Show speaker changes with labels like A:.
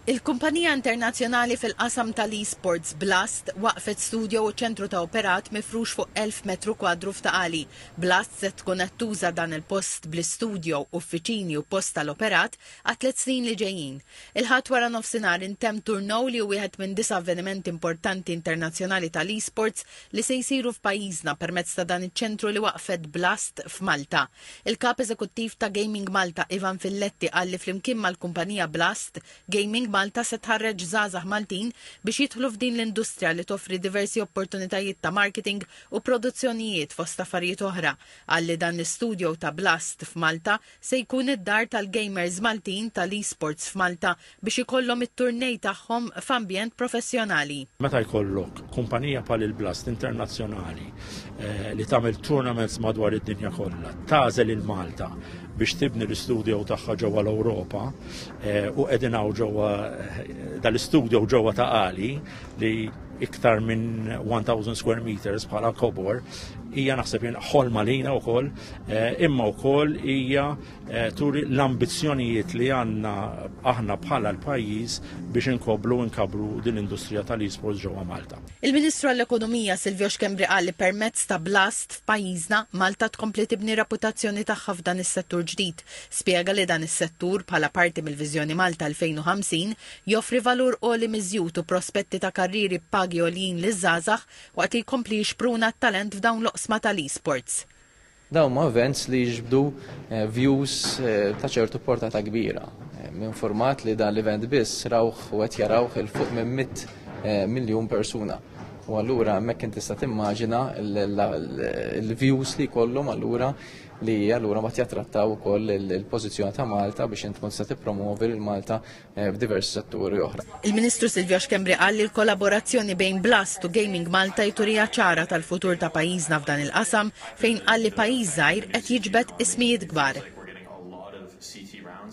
A: Il-kumpanija internazzjonali fil-qasam tal-esports Blast waqfet studio u ċentru ta' operat mifrux fuq 1000 metru kwadru f'Taqali. Blast se tkun qed tuża dan il-post bl-istudio, uffiċini u post tal-operat għat 3 snin li ġejjin. Il-ħadd wara nofsinhar intemm turnow li hu wieħed minn 9 avvenimenti importanti internazzjonali tal-esports li se jsiru f'pajjiżna permezz ta' dan iċ-ċentru li waqfet Blast f'Malta. Il-kap eżekuttiv ta' Gaming Malta Ivan Filletti qal li flimkien mal-kumpanija Blast, Gaming Malta se tħarreġ żgħażagħ Maltin biex jidħlu f'din l-industrija li toffri diversi opportunitajiet ta' marketing u produzzjonijiet fost affarijiet oħra. Għalli dan l-istudio ta' Blast f'Malta se jkun id-dar tal-gamers Maltin tal-esports f'Malta biex ikollhom it-turnej tagħhom f'ambjent professjonali.
B: Meta jkollok kumpanija bħal il-Blast internazzjonali li tagħmel tournaments madwar id-dinja kollha, tażel il-Malta biex tibni l-istudio tagħha ġewwa l-Ewropa u qegħdin hawn ġewwa dal-istudio ġewwa Taqali li iktar minn 1000 square meters bħala kobor hija naħseb ħolma lina wkoll imma wkoll hija turi l-ambizzjonijiet li għandna aħna bħala l-pajjiż biex inkabru din l-industrija tal-esports ġewwa Malta.
A: Il-Ministru għall-Ekonomija Silvio Xkembri qal li permezz ta' Blast f'pajjiżna Malta tkompli tibni reputazzjoni tagħha f'dan is-settur ġdid. Spjega li dan is-settur bħala parti mill-Viżjoni Malta 2050 joffri valur għoli miżjud u prospetti ta' karriri pagi għolin li żgħażagħ waqt li jkompli jixpruna t-talent f'dawn l-oqsma tal-esports.
C: Dawn ma' events li jġbdu views ta' ċertu portata kbira. Minn format li dan l-event biss rawh u qed jarawh il-fuq minn 100 miljun persuna. U allura hemmhekk inti tista' timmaġina il-views li jkollhom allura li allura ma jattrattaw ukoll il-pożizzjoni ta' Malta biex int tkun tista' tippromovi lil Malta f'diversi setturi oħra.
A: Il-Ministru Silvio Xkembri qal li l-kollaborazzjoni bejn Blast u Gaming Malta jturija ċara tal-futur ta' pajjiżna f'dan il-qasam fejn qal li pajjiż żgħir qed jiġbed ismijiet kbar.